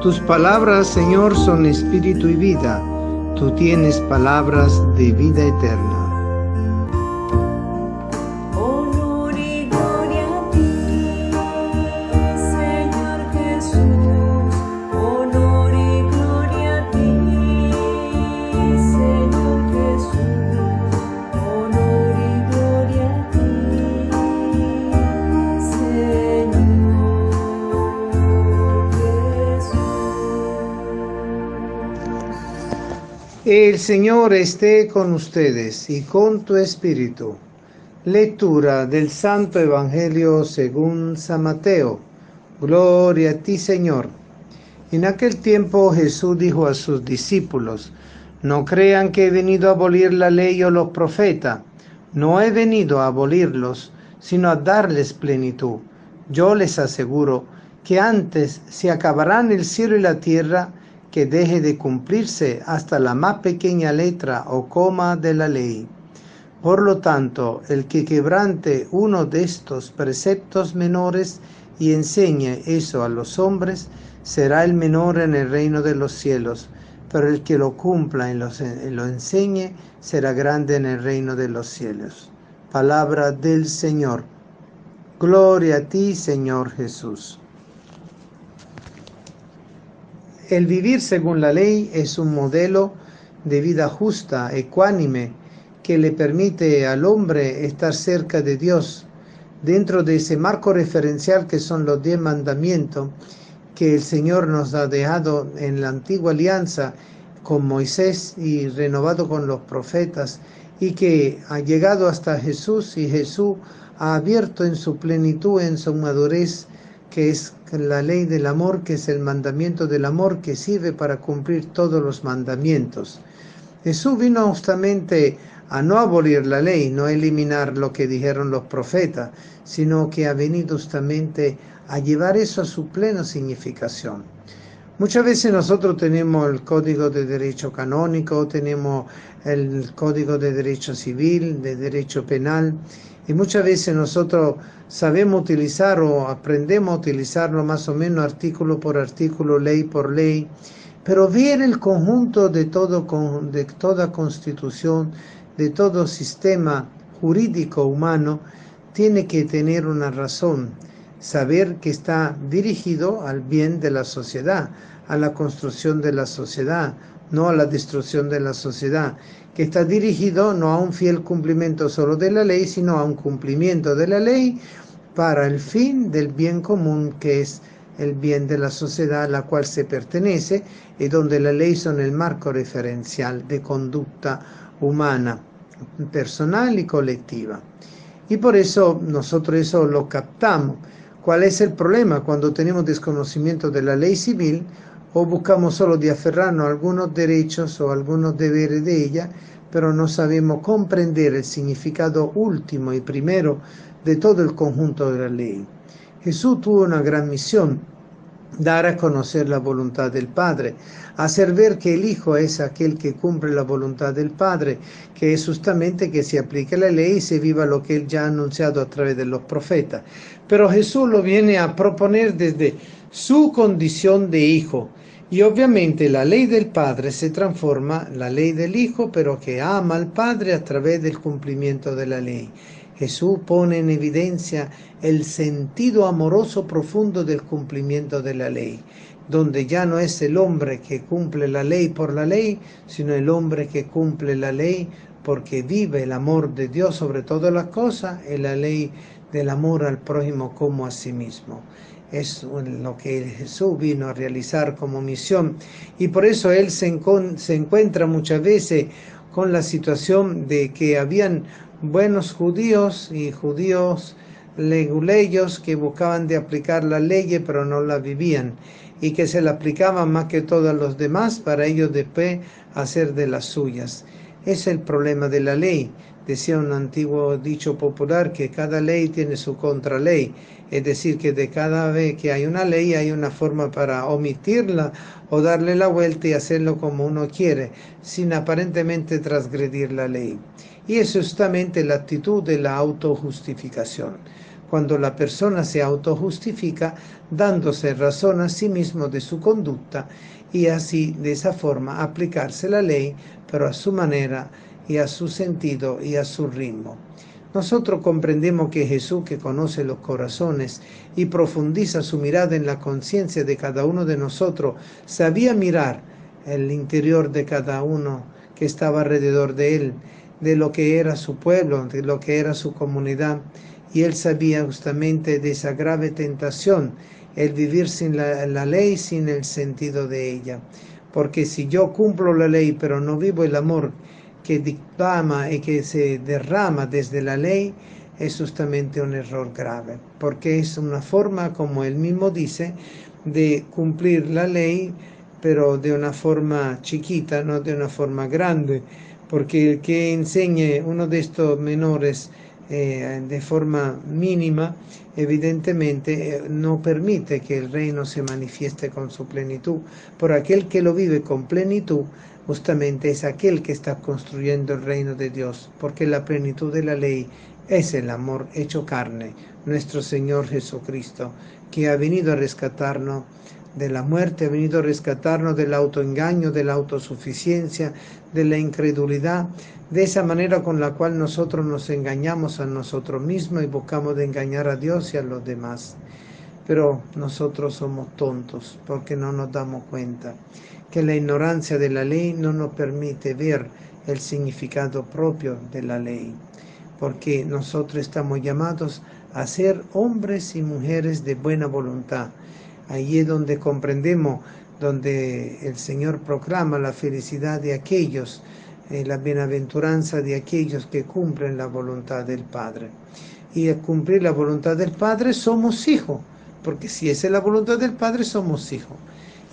Tus palabras, Señor, son espíritu y vida. Tú tienes palabras de vida eterna. Honor y gloria a ti, Señor Jesús. Honor y gloria a ti, Señor Jesús. Honor y gloria a ti, Señor Jesús. El Señor esté con ustedes y con tu espíritu. Lectura del Santo Evangelio según San Mateo. Gloria a ti, Señor. En aquel tiempo Jesús dijo a sus discípulos: no crean que he venido a abolir la ley o los profetas. No he venido a abolirlos, sino a darles plenitud. Yo les aseguro que antes se acabarán el cielo y la tierra que deje de cumplirse hasta la más pequeña letra o coma de la ley. Por lo tanto, el que quebrante uno de estos preceptos menores y enseñe eso a los hombres, será el menor en el reino de los cielos, pero el que lo cumpla y lo enseñe, será grande en el reino de los cielos. Palabra del Señor. Gloria a ti, Señor Jesús. El vivir según la ley es un modelo de vida justa, ecuánime, que le permite al hombre estar cerca de Dios, dentro de ese marco referencial que son los 10 mandamientos que el Señor nos ha dejado en la antigua alianza con Moisés y renovado con los profetas, y que ha llegado hasta Jesús, y Jesús ha abierto en su plenitud, en su madurez, que es la ley del amor, que es el mandamiento del amor que sirve para cumplir todos los mandamientos. Jesús vino justamente a no abolir la ley, no eliminar lo que dijeron los profetas, sino que ha venido justamente a llevar eso a su plena significación. Muchas veces nosotros tenemos el Código de Derecho Canónico, tenemos el Código de Derecho Civil, de Derecho Penal, y muchas veces nosotros sabemos utilizar o aprendemos a utilizarlo más o menos artículo por artículo, ley por ley, pero ver el conjunto de toda constitución, de todo sistema jurídico humano, tiene que tener una razón, saber que está dirigido al bien de la sociedad, a la construcción de la sociedad, no a la destrucción de la sociedad, que está dirigido no a un fiel cumplimiento solo de la ley, sino a un cumplimiento de la ley para el fin del bien común, que es el bien de la sociedad a la cual se pertenece, y donde la ley son el marco referencial de conducta humana, personal y colectiva. Y por eso nosotros eso lo captamos. ¿Cuál es el problema? Cuando tenemos desconocimiento de la ley civil, o buscamos solo de aferrarnos a algunos derechos o algunos deberes de ella, pero no sabemos comprender el significado último y primero de todo el conjunto de la ley. Jesús tuvo una gran misión: dar a conocer la voluntad del Padre, hacer ver que el Hijo es aquel que cumple la voluntad del Padre, que es justamente que se aplique la ley y se viva lo que Él ya ha anunciado a través de los profetas. Pero Jesús lo viene a proponer desde su condición de Hijo. Y obviamente la ley del Padre se transforma en la ley del Hijo, pero que ama al Padre a través del cumplimiento de la ley. Jesús pone en evidencia el sentido amoroso profundo del cumplimiento de la ley, donde ya no es el hombre que cumple la ley por la ley, sino el hombre que cumple la ley porque vive el amor de Dios sobre todas las cosas, y la ley del amor al prójimo como a sí mismo. Es lo que Jesús vino a realizar como misión, y por eso Él se encuentra muchas veces con la situación de que habían buenos judíos y judíos leguleyos que buscaban de aplicar la ley pero no la vivían, y que se la aplicaban más que todos los demás para ellos después hacer de las suyas. Es el problema de la ley. Decía un antiguo dicho popular que cada ley tiene su contraley, es decir, que de cada vez que hay una ley hay una forma para omitirla o darle la vuelta y hacerlo como uno quiere, sin aparentemente transgredir la ley. Y es justamente la actitud de la autojustificación. cuando la persona se autojustifica dándose razón a sí mismo de su conducta y así de esa forma aplicarse la ley, pero a su manera y a su sentido y a su ritmo. Nosotros comprendemos que Jesús, que conoce los corazones y profundiza su mirada en la conciencia de cada uno de nosotros, sabía mirar el interior de cada uno que estaba alrededor de él, de lo que era su pueblo, de lo que era su comunidad, y él sabía justamente de esa grave tentación, el vivir sin la ley, sin el sentido de ella. Porque si yo cumplo la ley pero no vivo el amor que dictama y que se derrama desde la ley, es justamente un error grave, porque es una forma, como él mismo dice, de cumplir la ley, pero de una forma chiquita, no de una forma grande, porque el que enseñe uno de estos menores de forma mínima, evidentemente no permite que el reino se manifieste con su plenitud. Por aquel que lo vive con plenitud, justamente es aquel que está construyendo el reino de Dios, porque la plenitud de la ley es el amor hecho carne, nuestro Señor Jesucristo, que ha venido a rescatarnos de la muerte, ha venido a rescatarnos del autoengaño, de la autosuficiencia, de la incredulidad, de esa manera con la cual nosotros nos engañamos a nosotros mismos y buscamos de engañar a Dios y a los demás. Pero nosotros somos tontos porque no nos damos cuenta que la ignorancia de la ley no nos permite ver el significado propio de la ley, porque nosotros estamos llamados a ser hombres y mujeres de buena voluntad. Ahí es donde comprendemos, donde el Señor proclama la felicidad de aquellos, la bienaventuranza de aquellos que cumplen la voluntad del Padre. Y al cumplir la voluntad del Padre somos hijos, porque si esa es la voluntad del Padre somos hijos.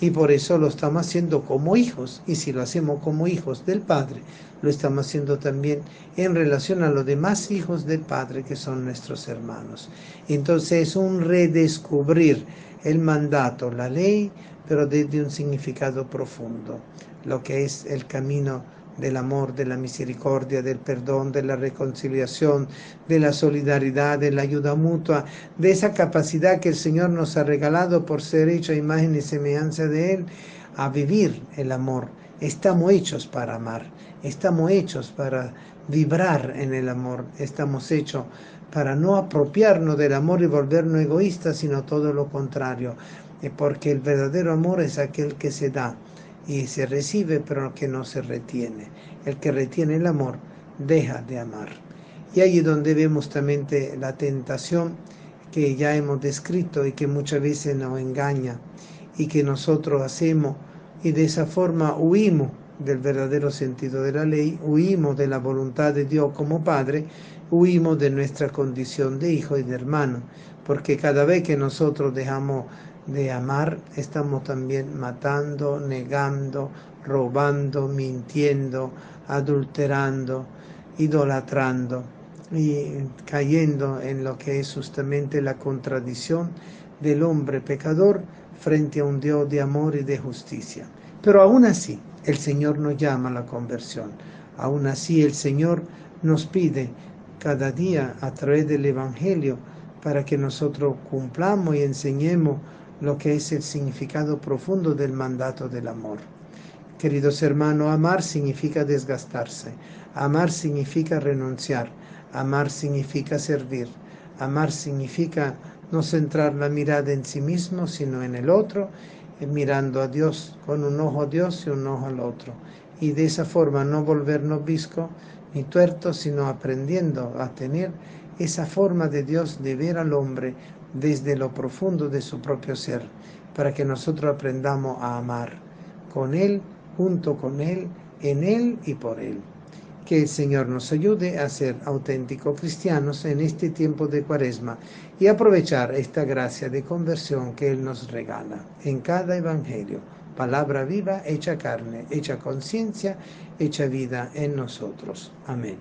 Y por eso lo estamos haciendo como hijos, y si lo hacemos como hijos del Padre, lo estamos haciendo también en relación a los demás hijos del Padre que son nuestros hermanos. Entonces es un redescubrir el mandato, la ley, pero desde un significado profundo, lo que es el camino del amor, de la misericordia, del perdón, de la reconciliación, de la solidaridad, de la ayuda mutua, de esa capacidad que el Señor nos ha regalado por ser hecho a imagen y semejanza de Él, a vivir el amor. Estamos hechos para amar, estamos hechos para vibrar en el amor, estamos hechos para no apropiarnos del amor y volvernos egoístas, sino todo lo contrario, porque el verdadero amor es aquel que se da y se recibe, pero que no se retiene. El que retiene el amor deja de amar. Y ahí es donde vemos también la tentación que ya hemos descrito y que muchas veces nos engaña y que nosotros hacemos, y de esa forma huimos del verdadero sentido de la ley, huimos de la voluntad de Dios como Padre, huimos de nuestra condición de hijo y de hermano, porque cada vez que nosotros dejamos de amar, estamos también matando, negando, robando, mintiendo, adulterando, idolatrando y cayendo en lo que es justamente la contradicción del hombre pecador frente a un Dios de amor y de justicia. Pero aún así, el Señor nos llama a la conversión. Aún así, el Señor nos pide cada día a través del Evangelio para que nosotros cumplamos y enseñemos lo que es el significado profundo del mandato del amor. Queridos hermanos, amar significa desgastarse, amar significa renunciar, amar significa servir, amar significa no centrar la mirada en sí mismo, sino en el otro, mirando a Dios, con un ojo a Dios y un ojo al otro. Y de esa forma no volvernos viscos ni tuertos, sino aprendiendo a tener esa forma de Dios de ver al hombre desde lo profundo de su propio ser, para que nosotros aprendamos a amar con Él, junto con Él, en Él y por Él. Que el Señor nos ayude a ser auténticos cristianos en este tiempo de Cuaresma y aprovechar esta gracia de conversión que Él nos regala en cada evangelio. Palabra viva, hecha carne, hecha conciencia, hecha vida en nosotros. Amén.